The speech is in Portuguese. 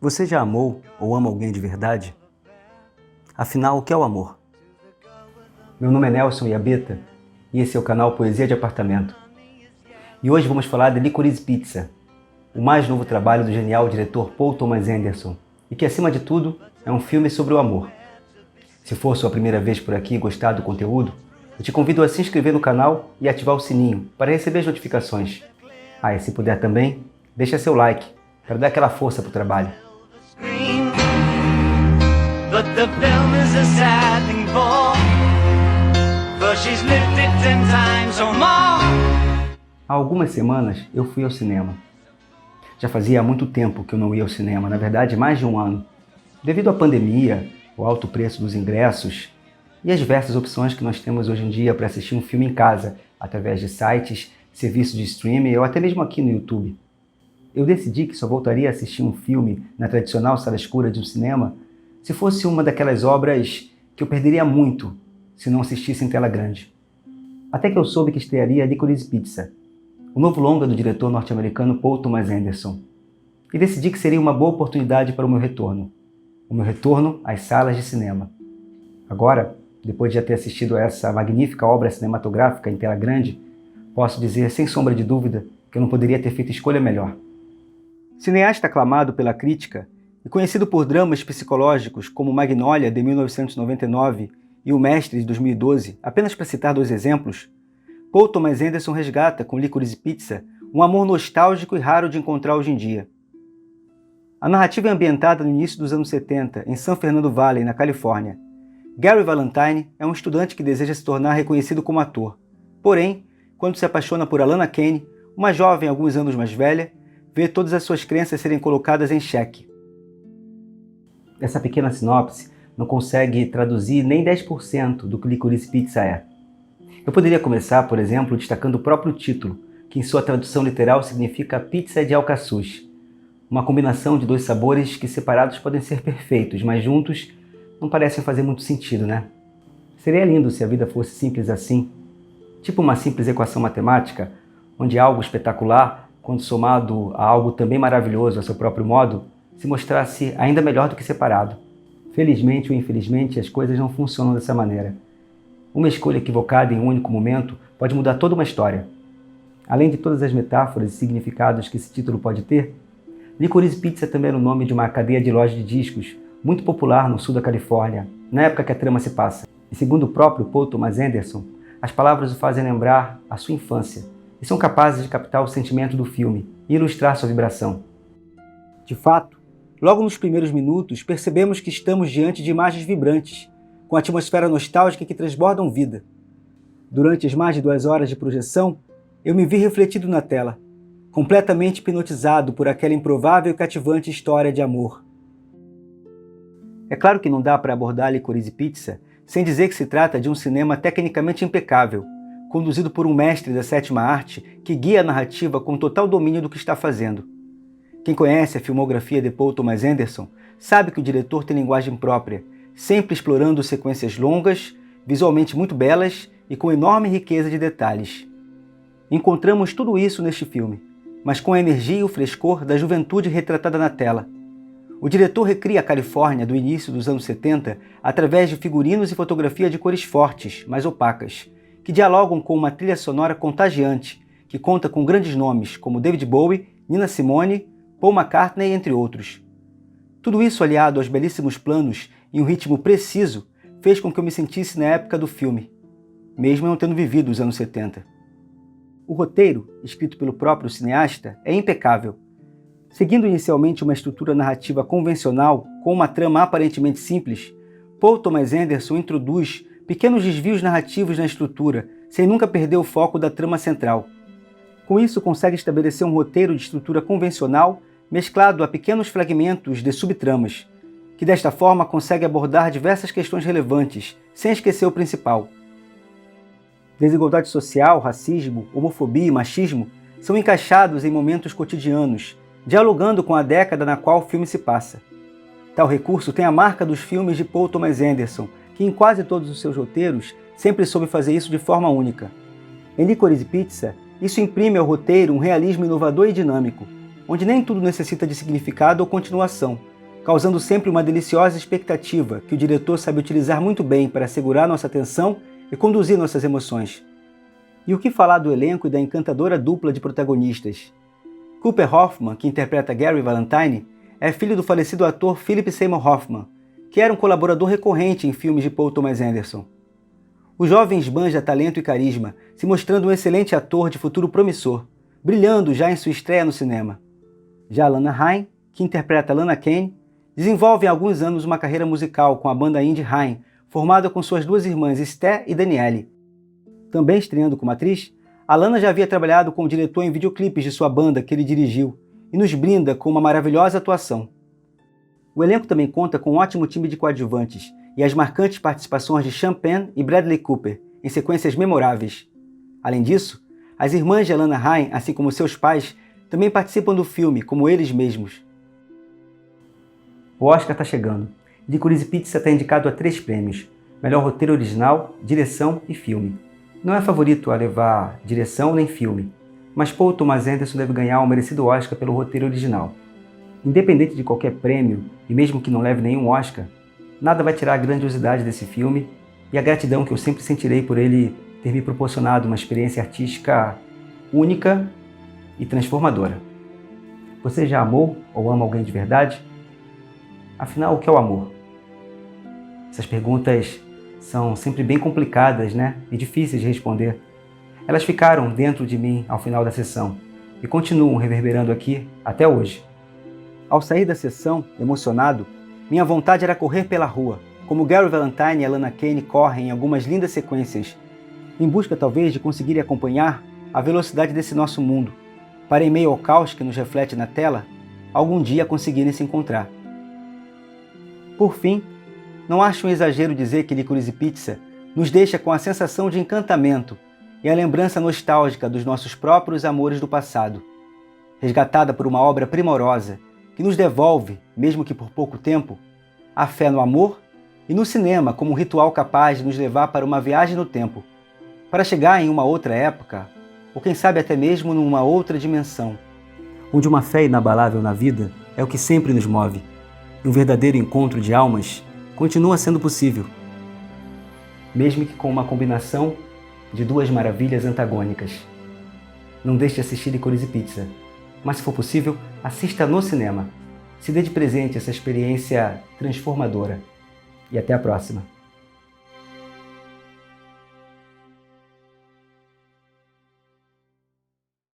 Você já amou ou ama alguém de verdade? Afinal, o que é o amor? Meu nome é Nelson Iabeta e esse é o canal Poesia de Apartamento. E hoje vamos falar de Licorice Pizza, o mais novo trabalho do genial diretor Paul Thomas Anderson, e que, acima de tudo, é um filme sobre o amor. Se for sua primeira vez por aqui e gostar do conteúdo, eu te convido a se inscrever no canal e ativar o sininho para receber as notificações. E se puder também, deixa seu like para dar aquela força para o trabalho. But the film is a sad thing for she's lived it 10 times or more. Há algumas semanas eu fui ao cinema. Já fazia muito tempo que eu não ia ao cinema, na verdade mais de um ano. Devido à pandemia, o alto preço dos ingressos e as diversas opções que nós temos hoje em dia para assistir um filme em casa, através de sites, serviços de streaming ou até mesmo aqui no YouTube. Eu decidi que só voltaria a assistir um filme na tradicional sala escura de um cinema se fosse uma daquelas obras que eu perderia muito se não assistisse em tela grande. Até que eu soube que estrearia Licorice Pizza, o novo longa do diretor norte-americano Paul Thomas Anderson, e decidi que seria uma boa oportunidade para o meu retorno às salas de cinema. Agora, depois de já ter assistido a essa magnífica obra cinematográfica em tela grande, posso dizer sem sombra de dúvida que eu não poderia ter feito escolha melhor. Cineasta aclamado pela crítica e conhecido por dramas psicológicos como Magnolia, de 1999, e O Mestre, de 2012, apenas para citar dois exemplos, Paul Thomas Anderson resgata com Licorice Pizza um amor nostálgico e raro de encontrar hoje em dia. A narrativa é ambientada no início dos anos 70, em San Fernando Valley, na Califórnia. Gary Valentine é um estudante que deseja se tornar reconhecido como ator. Porém, quando se apaixona por Alana Kane, uma jovem alguns anos mais velha, vê todas as suas crenças serem colocadas em xeque. Essa pequena sinopse não consegue traduzir nem 10% do que Licorice Pizza é. Eu poderia começar, por exemplo, destacando o próprio título, que em sua tradução literal significa pizza de alcaçuz. Uma combinação de dois sabores que separados podem ser perfeitos, mas juntos não parecem fazer muito sentido, né? Seria lindo se a vida fosse simples assim. Tipo uma simples equação matemática, onde algo espetacular, quando somado a algo também maravilhoso a seu próprio modo, se mostrasse ainda melhor do que separado. Felizmente ou infelizmente, as coisas não funcionam dessa maneira. Uma escolha equivocada em um único momento pode mudar toda uma história. Além de todas as metáforas e significados que esse título pode ter, Licorice Pizza também era o nome de uma cadeia de lojas de discos muito popular no sul da Califórnia, na época que a trama se passa. E segundo o próprio Paul Thomas Anderson, as palavras o fazem lembrar a sua infância e são capazes de captar o sentimento do filme e ilustrar sua vibração. De fato, logo nos primeiros minutos, percebemos que estamos diante de imagens vibrantes, com atmosfera nostálgica que transbordam vida. Durante as mais de 2 horas de projeção, eu me vi refletido na tela, completamente hipnotizado por aquela improvável e cativante história de amor. É claro que não dá para abordar Licorice Pizza sem dizer que se trata de um cinema tecnicamente impecável, conduzido por um mestre da sétima arte que guia a narrativa com total domínio do que está fazendo. Quem conhece a filmografia de Paul Thomas Anderson sabe que o diretor tem linguagem própria, sempre explorando sequências longas, visualmente muito belas e com enorme riqueza de detalhes. Encontramos tudo isso neste filme, mas com a energia e o frescor da juventude retratada na tela. O diretor recria a Califórnia do início dos anos 70 através de figurinos e fotografia de cores fortes, mas opacas, que dialogam com uma trilha sonora contagiante, que conta com grandes nomes como David Bowie, Nina Simone, Paul McCartney, entre outros. Tudo isso aliado aos belíssimos planos e um ritmo preciso fez com que eu me sentisse na época do filme, mesmo não tendo vivido os anos 70. O roteiro, escrito pelo próprio cineasta, é impecável. Seguindo inicialmente uma estrutura narrativa convencional, com uma trama aparentemente simples, Paul Thomas Anderson introduz pequenos desvios narrativos na estrutura, sem nunca perder o foco da trama central. Com isso, consegue estabelecer um roteiro de estrutura convencional mesclado a pequenos fragmentos de subtramas, que desta forma consegue abordar diversas questões relevantes, sem esquecer o principal. Desigualdade social, racismo, homofobia e machismo são encaixados em momentos cotidianos, dialogando com a década na qual o filme se passa. Tal recurso tem a marca dos filmes de Paul Thomas Anderson, que em quase todos os seus roteiros sempre soube fazer isso de forma única. Em Licorice Pizza, isso imprime ao roteiro um realismo inovador e dinâmico, onde nem tudo necessita de significado ou continuação, causando sempre uma deliciosa expectativa que o diretor sabe utilizar muito bem para segurar nossa atenção e conduzir nossas emoções. E o que falar do elenco e da encantadora dupla de protagonistas? Cooper Hoffman, que interpreta Gary Valentine, é filho do falecido ator Philip Seymour Hoffman, que era um colaborador recorrente em filmes de Paul Thomas Anderson. O jovem esbanja talento e carisma, se mostrando um excelente ator de futuro promissor, brilhando já em sua estreia no cinema. Já Alana Haim, que interpreta Lana Kane, desenvolve há alguns anos uma carreira musical com a banda indie Haim, formada com suas duas irmãs Esté e Danielle. Também estreando como atriz, Alana já havia trabalhado com o diretor em videoclipes de sua banda que ele dirigiu e nos brinda com uma maravilhosa atuação. O elenco também conta com um ótimo time de coadjuvantes e as marcantes participações de Sean Penn e Bradley Cooper, em sequências memoráveis. Além disso, as irmãs de Alana Haim, assim como seus pais, também participam do filme, como eles mesmos. O Oscar está chegando. Licorice Pizza está indicado a 3 prêmios: melhor roteiro original, direção e filme. Não é favorito a levar direção nem filme, mas Paul Thomas Anderson deve ganhar o merecido Oscar pelo roteiro original. Independente de qualquer prêmio, e mesmo que não leve nenhum Oscar, nada vai tirar a grandiosidade desse filme e a gratidão que eu sempre sentirei por ele ter me proporcionado uma experiência artística única e transformadora. Você já amou ou ama alguém de verdade? Afinal, o que é o amor? Essas perguntas são sempre bem complicadas, né? E difíceis de responder. Elas ficaram dentro de mim ao final da sessão e continuam reverberando aqui até hoje. Ao sair da sessão, emocionado, minha vontade era correr pela rua, como Gary Valentine e Alana Kane correm em algumas lindas sequências, em busca talvez de conseguir acompanhar a velocidade desse nosso mundo, para em meio ao caos que nos reflete na tela, algum dia conseguirem se encontrar. Por fim, não acho um exagero dizer que Licorice Pizza nos deixa com a sensação de encantamento e a lembrança nostálgica dos nossos próprios amores do passado, resgatada por uma obra primorosa que nos devolve, mesmo que por pouco tempo, a fé no amor e no cinema como um ritual capaz de nos levar para uma viagem no tempo, para chegar em uma outra época, ou quem sabe até mesmo numa outra dimensão, onde uma fé inabalável na vida é o que sempre nos move, e um verdadeiro encontro de almas continua sendo possível, mesmo que com uma combinação de duas maravilhas antagônicas. Não deixe de assistir Licorice Pizza, mas se for possível, assista no cinema. Se dê de presente essa experiência transformadora. E até a próxima.